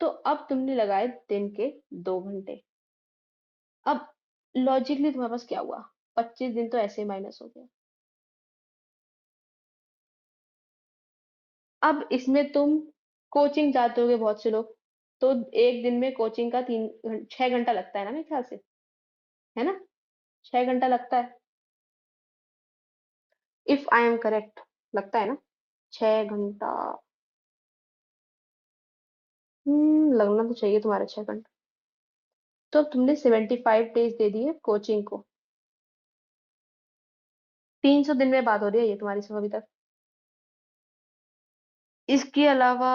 [SPEAKER 1] तो अब तुमने लगाए दिन के 2 घंटे। अब लॉजिकली तुम्हारे पास क्या हुआ? 25 दिन तो ऐसे ही माइनस हो गया। अब इसमें तुम कोचिंग जाते होगे बहुत से लोग, तो एक दिन में कोचिंग का 6 घंटा लगता है ना मेरे ख्याल से, है ना? 6 घंटा लगता है, इफ आई एम करेक्ट, लगता है ना? 6 घंटा। लगना तो चाहिए तुम्हारा 6 घंटा। तो अब तुमने 75 डेज दे दिए कोचिंग को। 300 दिन में बात हो रही है ये तुम्हारी सब अभी तक। इसके अलावा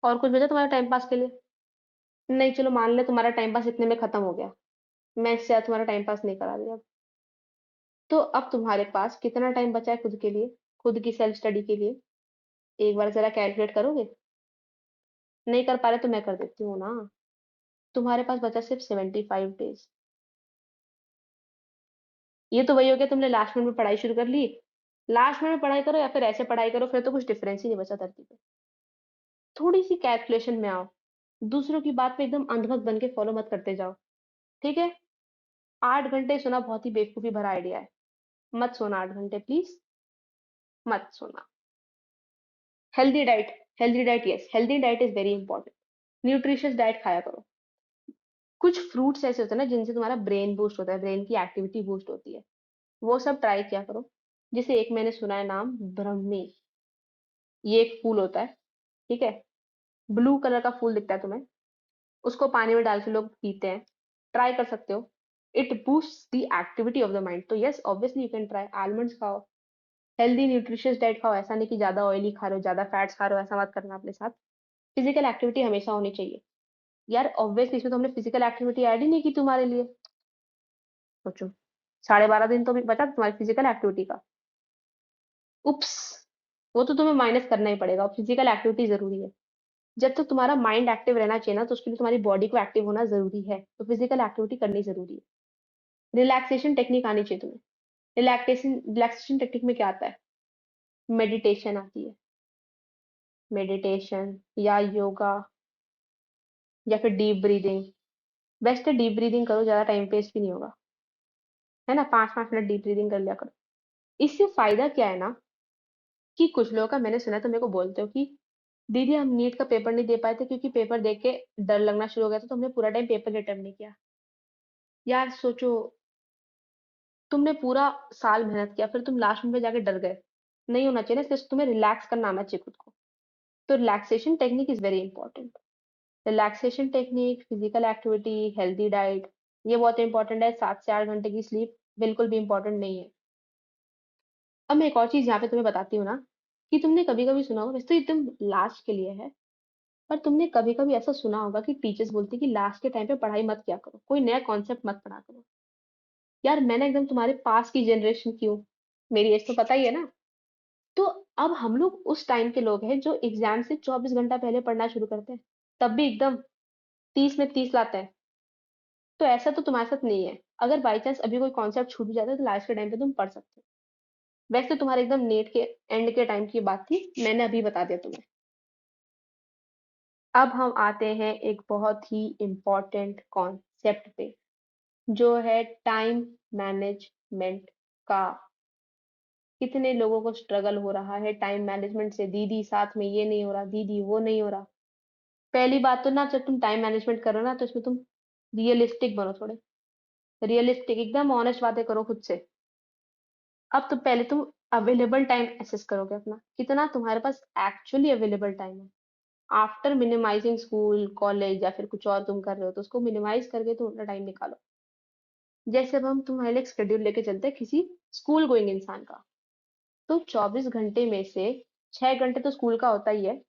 [SPEAKER 1] और कुछ बचा तुम्हारे टाइम पास के लिए? नहीं, चलो मान ले तुम्हारा टाइम पास इतने में खत्म हो गया। मैं इससे ज्यादा तुम्हारा टाइम पास नहीं करा रही अब। तो अब तुम्हारे पास कितना टाइम बचा है खुद के लिए, खुद की सेल्फ स्टडी के लिए? एक बार जरा कैलकुलेट करोगे? नहीं कर पा रहे तो मैं कर देती हूँ ना। तुम्हारे पास बचा सिर्फ 75 डेज। ये तो वही हो गया, तुमने लास्ट मिनट में पढ़ाई शुरू कर ली। लास्ट मिनट में पढ़ाई करो या फिर ऐसे पढ़ाई करो, फिर तो कुछ डिफरेंस ही नहीं बचा धरती पे। थोड़ी सी कैलकुलेशन में आओ। दूसरों की बात पे एकदम अंधभक्त बन के फॉलो मत करते जाओ। ठीक है? 8 घंटे सोना बहुत ही बेवकूफी भरा आइडिया है। मत सोना 8 घंटे प्लीज। मत सोना। Healthy diet. Healthy diet, yes, healthy diet is very important. Nutritious diet खाया करो। कुछ फ्रूट्स ऐसे होते हैं ना जिनसे तुम्हारा ब्रेन बूस्ट होता है, ब्रेन की एक्टिविटी बूस्ट होती है। वो सब ट्राई किया करो। जैसे एक मैंने सुना है नाम, ब्रह्मी। ये एक फूल होता है, ठीक है? ब्लू कलर का फूल दिखता है तुम्हें। उसको पानी में डाल के लोग पीते हैं। ट्राई कर सकते हो। It boost the activity of the mind, तो yes obviously you can try. Almonds खाओ। हेल्दी न्यूट्रिशियस डाइट खाओ। ऐसा नहीं कि ज्यादा ऑयली खा रहे हो, ज्यादा फैट्स खा रहे हो, ऐसा मत करना अपने साथ। फिजिकल एक्टिविटी हमेशा होनी चाहिए। यार ऑब्वियसली इसमें तो हमने फिजिकल एक्टिविटी ऐड ही नहीं की तुम्हारे लिए। सोचो, 12.5 दिन तो भी बचा तुम्हारी फिजिकल एक्टिविटी का। उप्स। वो तो तुम्हें माइनस करना ही पड़ेगा, फिजिकल एक्टिविटी जरूरी है। जब तक तुम्हारा माइंड एक्टिव रहना चाहिए ना, तो उसके लिए तुम्हारी बॉडी को एक्टिव होना जरूरी है, तो फिजिकल एक्टिविटी करनी जरूरी है। रिलैक्सेशन टेक्निक आनी चाहिए तुम्हें। रिलैक्सेशन टेक्निक में क्या आता है? मेडिटेशन आती है। मेडिटेशन या योगा या फिर डीप ब्रीदिंग। बेस्ट है डीप ब्रीदिंग करो, ज्यादा टाइम वेस्ट भी नहीं होगा। है ना? 5-5 मिनट डीप ब्रीदिंग कर लिया करो। इससे फायदा क्या है ना, कि कुछ लोगों का मैंने सुना है, तो मेरे को बोलते हो कि दीदी हम नीट का पेपर नहीं दे पाए थे क्योंकि पेपर देख के डर लगना शुरू हो गया था, तो हमने पूरा टाइम पेपर अटेम्प्ट नहीं किया। यार सोचो, तुमने पूरा साल मेहनत किया, फिर तुम लास्ट में जाके डर गए। नहीं होना चाहिए ना, इसलिए तुम्हें रिलैक्स करना आना चाहिए खुद को। तो relaxation technique is very important. Relaxation technique, physical activity, healthy diet, ये बहुत इंपॉर्टेंट है। 7 से 8 घंटे की स्लीप बिल्कुल भी इंपॉर्टेंट नहीं है। अब मैं एक और चीज यहाँ पे तुम्हें बताती हूँ ना, कि तुमने कभी कभी सुना होगा, वैसे तो एकदम लास्ट के लिए है, पर तुमने कभी कभी ऐसा सुना होगा कि टीचर्स बोलती कि लास्ट के टाइम पे पढ़ाई मत किया करो, कोई नया कॉन्सेप्ट मत पढ़ा करो। यार मैंने एकदम तुम्हारे पास की जनरेशन की हूँ, मेरी एज तो पता ही है ना। तो अब हम लोग उस टाइम के लोग हैं जो एग्जाम से 24 घंटा पहले पढ़ना शुरू करते हैं, तब भी एकदम 30 में 30 लाते हैं। तो ऐसा तो तुम्हारे साथ नहीं है। अगर बाई चांस अभी कोई कॉन्सेप्ट छूट भी जाता है तो लास्ट के टाइम पे तुम पढ़ सकते हो। वैसे तो तुम्हारे एकदम नेट के एंड के टाइम की बात थी, मैंने अभी बता दिया तुम्हें। अब हम आते हैं एक बहुत ही इम्पोर्टेंट कॉन्सेप्ट पे, जो है टाइम मैनेजमेंट का। कितने लोगों को स्ट्रगल हो रहा है टाइम मैनेजमेंट से, दीदी साथ में ये नहीं हो रहा, दीदी वो नहीं हो रहा। पहली बात तो ना, जब तुम टाइम मैनेजमेंट करो ना, तो इसमें तुम रियलिस्टिक बनो थोड़े। रियलिस्टिक, एकदम ऑनेस्ट बातें करो खुद से। अब तो पहले तुम अवेलेबल टाइम एसेस करोगे अपना, कितना तुम्हारे पास एक्चुअली अवेलेबल टाइम है। आफ्टर मिनिमाइजिंग स्कूल कॉलेज या फिर कुछ और तुम कर रहे हो, तो उसको मिनिमाइज करके तुम अपना टाइम निकालो। जैसे अब हम तुम्हारे लिए एक शेड्यूल लेके चलते हैं किसी स्कूल गोइंग इंसान का। तो 24 घंटे में से 6 घंटे तो स्कूल का होता ही है,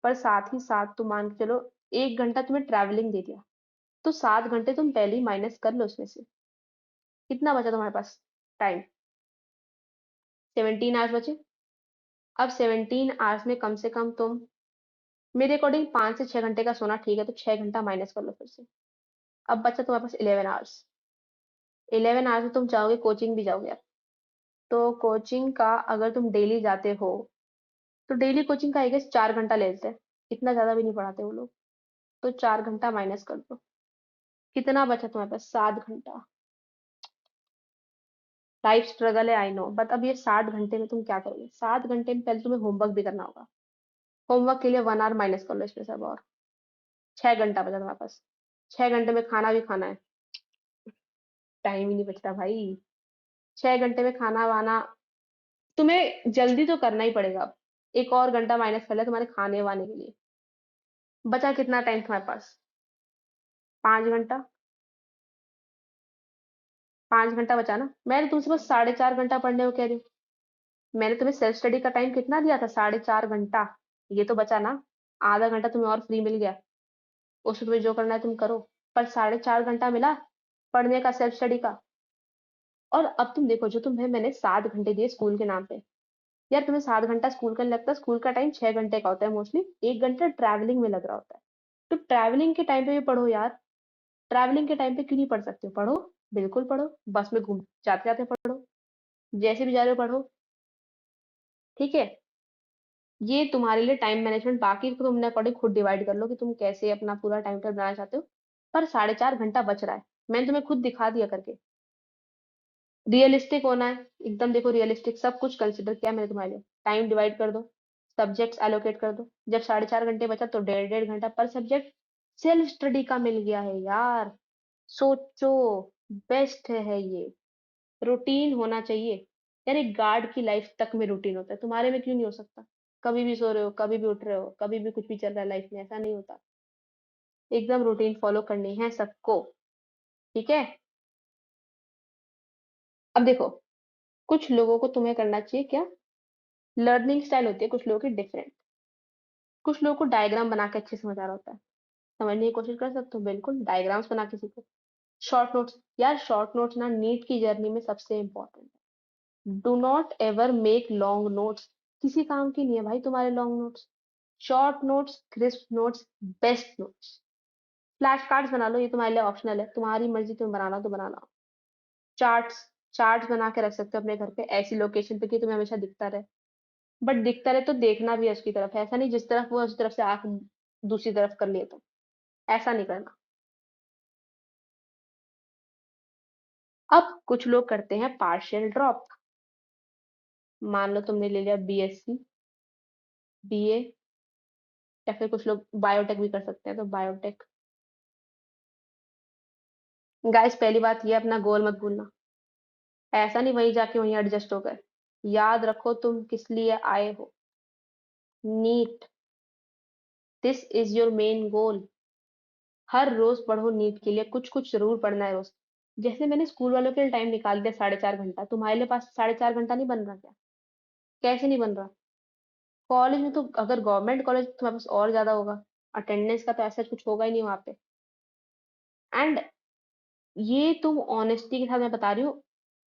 [SPEAKER 1] पर साथ ही साथ तुम मान के चलो 1 घंटा तुम्हें ट्रैवलिंग दे दिया, तो 7 घंटे तुम पहले ही माइनस कर लो उसमें से। कितना बचा तुम्हारे पास टाइम? 17 आवर्स बचे। अब 17 आवर्स में कम से कम तुम, मेरे अकॉर्डिंग 5 से 6 घंटे का सोना ठीक है, तो 6 घंटा माइनस कर लो फिर से। अब बचा तुम्हारे पास 11 आवर्स। 11 आवर्स में तुम चाहोगे कोचिंग भी जाओगे यार। तो कोचिंग का अगर तुम डेली जाते हो, तो डेली कोचिंग का आई गेस 4 घंटा ले लेते हैं, इतना ज्यादा भी नहीं पढ़ाते वो लोग। तो 4 घंटा माइनस कर दो, कितना बचा तुम्हारे पास? 7 घंटा। लाइफ स्ट्रगल है आई नो, बट अब ये 60 घंटे में तुम क्या करोगे? 7 घंटे में पहले तुम्हें होमवर्क भी करना होगा। होमवर्क के लिए 1 आवर माइनस कर लो इसमें से अब, और 6 घंटा बचा तुम्हारे पास। 6 घंटे में खाना भी खाना है, टाइम ही नहीं बचता भाई। 6 घंटे में खाना वाना, तुम्हें जल्दी तो करना ही पड़ेगा अब। एक और घंटा माइनस कर लिया तुम्हारे खाने वाने के लिए। बचा कितना टाइम तुम्हारे पास? 5 घंटा। 5 घंटा बचा ना, मैंने तुमसे बस 4.5 घंटा पढ़ने को कह रही हूँ। मैंने तुम्हें सेल्फ स्टडी का टाइम कितना दिया था? 4.5 घंटा। ये तो बचा ना, आधा घंटा तुम्हें और फ्री मिल गया, उसमें तुम्हें जो करना है तुम करो। पर 4.5 घंटा मिला पढ़ने का, सेल्फ स्टडी का। और अब तुम देखो, जो तुम्हें मैंने 7 घंटे दिए स्कूल के नाम पे, यार तुम्हें 7 घंटा स्कूल का नहीं लगता? स्कूल का टाइम 6 घंटे का होता है मोस्टली, 1 घंटा ट्रैवलिंग में लग रहा होता है। तो ट्रैवलिंग के टाइम पे भी पढ़ो यार। ट्रैवलिंग के टाइम पे क्यों नहीं पढ़ सकते हो? पढ़ो, बिल्कुल पढ़ो। बस में घूम जाते जाते पढ़ो, जैसे भी जा रहे हो पढ़ो। ठीक है, ये तुम्हारे लिए टाइम मैनेजमेंट, बाकी तो तुमने अकॉर्डिंग खुद डिवाइड कर लो कि तुम कैसे अपना पूरा टाइम टेबल बनाना चाहते हो। पर 4.5 घंटा बच रहा है, मैंने तुम्हें खुद दिखा दिया करके। रियलिस्टिक होना है एकदम, देखो रियलिस्टिक, सब कुछ कंसिडर किया मैंने तुम्हारे लिए। टाइम डिवाइड कर दो, सब्जेक्ट्स एलोकेट कर दो। जब 4.5 घंटे बचा तो 1.5 1.5 घंटा पर सब्जेक्ट सेल्फ स्टडी का मिल गया है यार। सोचो, बेस्ट है ये। रूटीन होना चाहिए यार, एक गार्ड की लाइफ तक में रूटीन होता है, तुम्हारे में क्यों नहीं हो सकता? कभी भी सो रहे हो, कभी भी उठ रहे हो, कभी भी कुछ भी चल रहा है लाइफ में, ऐसा नहीं होता। एकदम रूटीन फॉलो करनी है सबको। ठीक है, अब देखो, कुछ लोगों को तुम्हें करना चाहिए क्या, लर्निंग स्टाइल होती है कुछ लोगों की डिफरेंट। कुछ लोगों को डायग्राम बना के अच्छे समझ आ रहा होता है, समझने की कोशिश कर सकते हो, बिल्कुल डायग्राम्स बना के सीखो। शॉर्ट नोट्स, यार शॉर्ट नोट्स ना नीट की जर्नी में सबसे इंपॉर्टेंट है। Do not ever make long notes, किसी काम की नहीं है भाई तुम्हारे long notes. Short notes, crisp notes, best notes. Flash cards बना लो, ये तुम्हारे लिए ऑप्शनल है, तुम्हारी मर्जी, तुम्हें बनाना हो तो बनाना। चार्ट्स, चार्ट्स बना के रख सकते हो अपने घर पे, ऐसी लोकेशन पे कि तुम्हें हमेशा दिखता रहे। बट दिखता रहे तो देखना भी है उसकी तरफ, ऐसा नहीं जिस तरफ वो है, उस तरफ से आंख दूसरी तरफ कर लिए तो, ऐसा नहीं करना। अब कुछ लोग करते हैं पार्शियल ड्रॉप। मान लो तुमने ले लिया बीएससी, बीए, या फिर कुछ लोग बायोटेक भी कर सकते हैं, तो बायोटेक। गाइस पहली बात ये, अपना गोल मत भूलना। ऐसा नहीं वहीं जाके वहीं एडजस्ट हो गए। याद रखो तुम किस लिए आए हो। NEET, this is your main goal. हर रोज पढ़ो नीट के लिए, कुछ कुछ जरूर पढ़ना है रोज। जैसे मैंने स्कूल वालों के लिए टाइम निकाल दिया 4.5 घंटा, तुम्हारे लिए पास 4.5 घंटा नहीं बन रहा क्या? कैसे नहीं बन रहा? कॉलेज में तो, अगर गवर्नमेंट कॉलेज, तुम्हारे पास और ज्यादा होगा। अटेंडेंस का तो ऐसा कुछ होगा ही नहीं वहां पे। एंड ये तुम ऑनेस्टी के साथ मैं बता रही हूँ,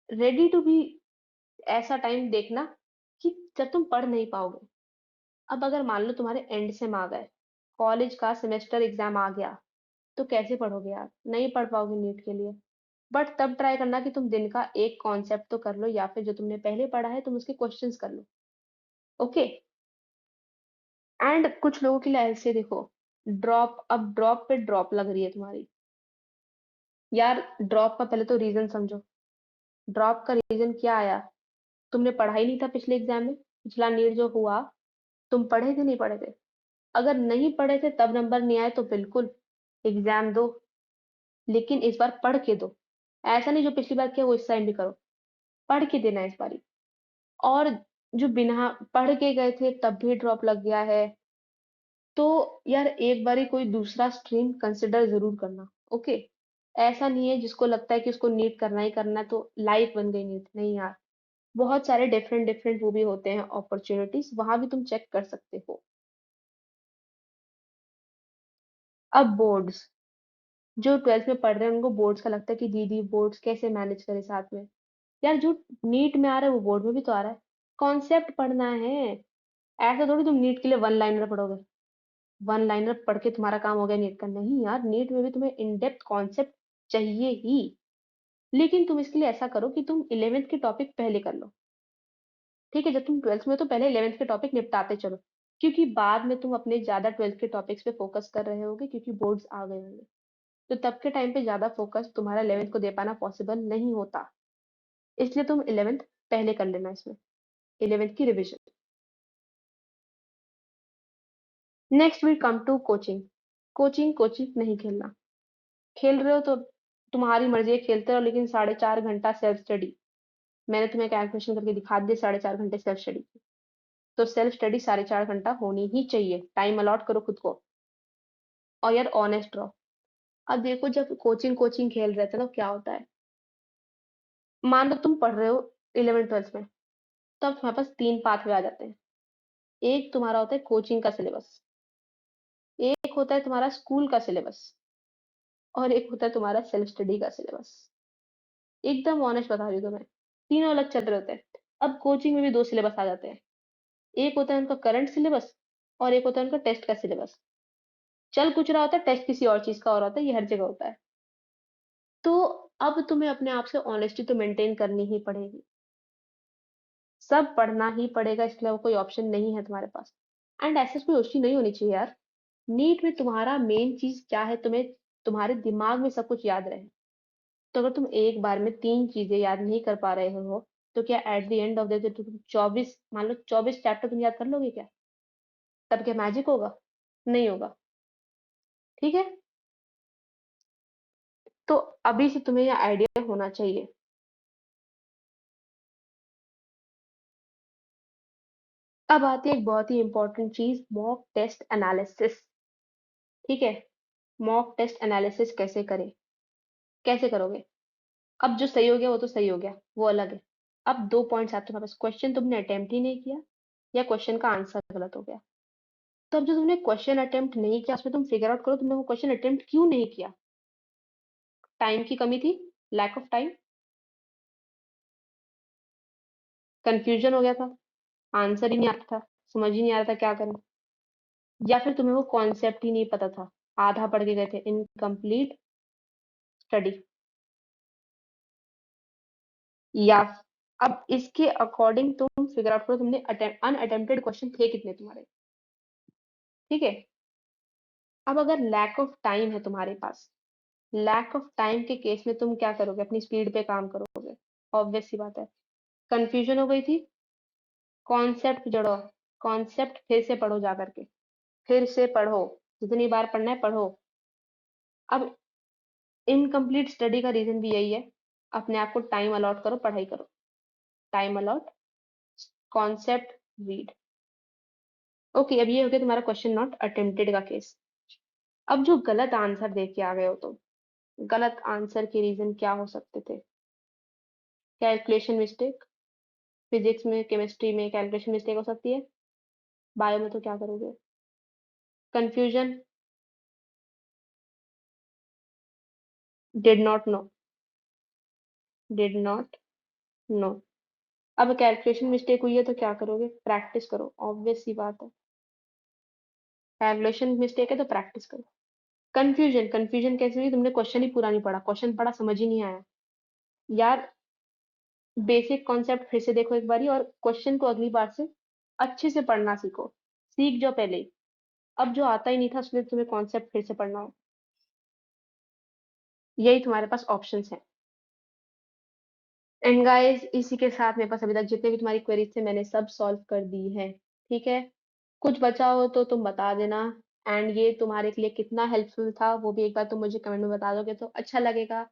[SPEAKER 1] रेडी टू बी, ऐसा टाइम देखना कि जब तुम पढ़ नहीं पाओगे। अब अगर मान लो तुम्हारे एंड सेम आ गए, कॉलेज का सेमेस्टर एग्जाम आ गया, तो कैसे पढ़ोगे यार? नहीं पढ़ पाओगे नीट के लिए। बट तब ट्राई करना कि तुम दिन का एक कॉन्सेप्ट तो कर लो, या फिर जो तुमने पहले पढ़ा है तुम उसके क्वेश्चंस कर लो। ओके। एंड कुछ लोगों के लिए ऐसे देखो, ड्रॉप, अब ड्रॉप पे ड्रॉप लग रही है तुम्हारी। यार ड्रॉप का पहले तो रीजन समझो। ड्रॉप का रीजन क्या आया? तुमने पढ़ा ही नहीं था पिछले एग्जाम में, पिछला नीट जो हुआ, तुम पढ़े थे नहीं पढ़े थे? अगर नहीं पढ़े थे तब नंबर नहीं आए तो बिल्कुल एग्जाम दो, लेकिन इस बार पढ़ के दो। ऐसा नहीं जो पिछली बार किया वो इस टाइम भी करो, पढ़ के देना है इस बारी। और जो बिना पढ़ के गए थे तब भी ड्रॉप लग गया है, तो यार एक बारी कोई दूसरा स्ट्रीम कंसिडर जरूर करना। ओके, ऐसा नहीं है जिसको लगता है कि उसको नीट करना ही करना है तो लाइफ बन गई नीट, नहीं यार। बहुत सारे डिफरेंट डिफरेंट वो भी होते हैं अपॉर्चुनिटीज, वहां भी तुम चेक कर सकते हो। अब बोर्ड्स, जो ट्वेल्थ में पढ़ रहे हैं उनको बोर्ड्स का लगता है कि दीदी बोर्ड्स कैसे मैनेज करें साथ में। यार जो नीट में आ रहा है वो बोर्ड में भी तो आ रहा है, कॉन्सेप्ट पढ़ना है। ऐसा थोड़ी तुम नीट के लिए वन लाइनर पढ़ोगे, वन लाइनर पढ़ के तुम्हारा काम हो गया नीट का, नहीं यार, नीट में भी तुम्हें इन डेप्थ कॉन्सेप्ट चाहिए ही। लेकिन तुम इसके लिए ऐसा करो कि तुम 11th के टॉपिक पहले कर लो। ठीक है, जब तुम 12th में हो तो पहले 11th के टॉपिक निपटाते चलो, क्योंकि बाद में तुम अपने ज़्यादा 12th के टॉपिक्स पे फोकस कर रहे होगे क्योंकि बोर्ड्स आ गए होंगे। तो तब के टाइम पे ज़्यादा फोकस तुम्हारा 11th को दे पाना पॉसिबल नहीं होता। इसलिए तुम 11th पहले कर लेना इसमें, 11th की revision. Next we come to coaching. Coaching नहीं खेलना। खेल रहे हो तो तुम्हारी मर्ज़ी है, खेलते रहो, लेकिन 4.5 घंटा सेल्फ स्टडी। मैंने तुम्हें कैलकुलेशन करके दिखा दिया 4.5 घंटे सेल्फ स्टडी की। तो सेल्फ स्टडी 4.5 घंटा होनी ही चाहिए। टाइम अलॉट करो खुद को और यार ऑनेस्ट रहो। अब देखो, जब कोचिंग खेल रहे थे तो क्या होता है, मान लो तुम पढ़ रहे हो 11th 12th में, तो अब तुम्हारे पास 3 पाथवे आ जाते हैं। एक तुम्हारा होता है कोचिंग का सिलेबस, एक होता है तुम्हारा स्कूल का सिलेबस, और एक होता है तुम्हारा सेल्फ स्टडी का सिलेबस। एकदम ऑनेस्ट बता रही हूँ तुम्हें, तीनों अलग चल रहे होते हैं। अब कोचिंग में भी 2 सिलेबस आ जाते हैं। एक होता है उनका करंट सिलेबस और एक होता है उनका टेस्ट का सिलेबस। चल कुछ रहा होता है, टेस्ट किसी और चीज़ का हो रहा होता है, ये हर जगह होता है। तो अब तुम्हें अपने आप से ऑनेस्टी तो मेंटेन करनी ही पड़ेगी। सब पढ़ना ही पड़ेगा, इसके अलावा कोई ऑप्शन नहीं है तुम्हारे पास। एंड ऐसे कोई ऑप्शन नहीं होनी चाहिए यार। नीट में तुम्हारा मेन चीज क्या है, तुम्हें तुम्हारे दिमाग में सब कुछ याद रहे। तो अगर तुम एक बार में 3 चीजें याद नहीं कर पा रहे हो, तो क्या eight the end of the day तुम 24, मान लो 24 चैप्टर तुम याद कर लोगे क्या? तब क्या मैजिक होगा? नहीं होगा। ठीक है, तो अभी से तुम्हें यह आइडिया होना चाहिए। अब आती है एक बहुत ही इंपॉर्टेंट चीज, मॉक टेस्ट एनालिसिस। ठीक है, मॉक टेस्ट एनालिसिस कैसे करें, कैसे करोगे? अब जो सही हो गया वो तो सही हो गया, वो अलग है। अब 2 पॉइंट्स आते हैं तुम्हारे पास, क्वेश्चन तुमने अटेम्प्ट ही नहीं किया या क्वेश्चन का आंसर गलत हो गया। तो अब जो तुमने क्वेश्चन अटेम्प्ट नहीं किया, उसमें तुम फिगर आउट करो तुमने वो क्वेश्चन अटेम्प्ट क्यों नहीं किया। टाइम की कमी थी, लैक ऑफ टाइम, कंफ्यूजन हो गया था, आंसर ही नहीं आता था, समझ ही नहीं आ रहा था क्या करें, या फिर तुम्हें वो कॉन्सेप्ट ही नहीं पता था, आधा पढ़ के गए थे, इनकम्प्लीट स्टडी। या अब इसके अकॉर्डिंग तुम फिगर आउट करो तुमने अनअटेम्प्टेड क्वेश्चन थे कितने तुम्हारे। ठीक है, अब अगर लैक ऑफ टाइम है तुम्हारे पास, लैक ऑफ टाइम के केस में तुम क्या करोगे, अपनी स्पीड पे काम करोगे। ऑब्वियस सी बात है, कंफ्यूजन हो गई थी, कॉन्सेप्ट जोड़ो, कॉन्सेप्ट फिर से पढ़ो जा करके, फिर से पढ़ो, जितनी बार पढ़ना है पढ़ो। अब इनकम्प्लीट स्टडी का रीजन भी यही है, अपने आप को टाइम अलॉट करो, पढ़ाई करो, time allot, concept read. Okay, अब ये हो गया तुम्हारा क्वेश्चन नॉट अटेम्प्टेड का केस। अब जो गलत आंसर दे के आ गए हो तुम, गलत आंसर के रीजन क्या हो सकते थे? कैलकुलेशन मिस्टेक, फिजिक्स में केमिस्ट्री में कैलकुलेशन मिस्टेक हो सकती है, बायो में तो क्या करोगे, confusion, did not know, did not know. अब कैलकुलेशन मिस्टेक हुई है तो क्या करोगे, प्रैक्टिस करो, ऑब्वियस सी बात है, कैलकुलेशन मिस्टेक है तो प्रैक्टिस करो। कंफ्यूजन कैसे हुई, तुमने क्वेश्चन ही पूरा नहीं पढ़ा, क्वेश्चन पढ़ा समझ ही नहीं आया। यार बेसिक कॉन्सेप्ट फिर से देखो एक बारी, और क्वेश्चन को अगली बार से अच्छे से पढ़ना सीखो, सीख जाओ पहले ही। अब जो आता ही नहीं था उसमें तुम्हें कॉन्सेप्ट फिर से पढ़ना हो, यही तुम्हारे पास ऑप्शंस हैं। एंड गाइस, इसी के साथ मेरे पास अभी तक जितने भी तुम्हारी क्वेरीज थे मैंने सब सॉल्व कर दी है। ठीक है, कुछ बचा हो तो तुम बता देना। एंड ये तुम्हारे लिए कितना हेल्पफुल था वो भी एक बार तुम मुझे कमेंट में बता दोगे तो अच्छा लगेगा।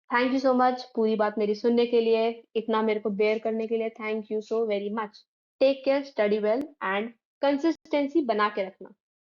[SPEAKER 1] थैंक यू सो मच पूरी बात मेरी सुनने के लिए, इतना मेरे को बेयर करने के लिए, thank you so very much. Take care, study well and consistency बना के रखना।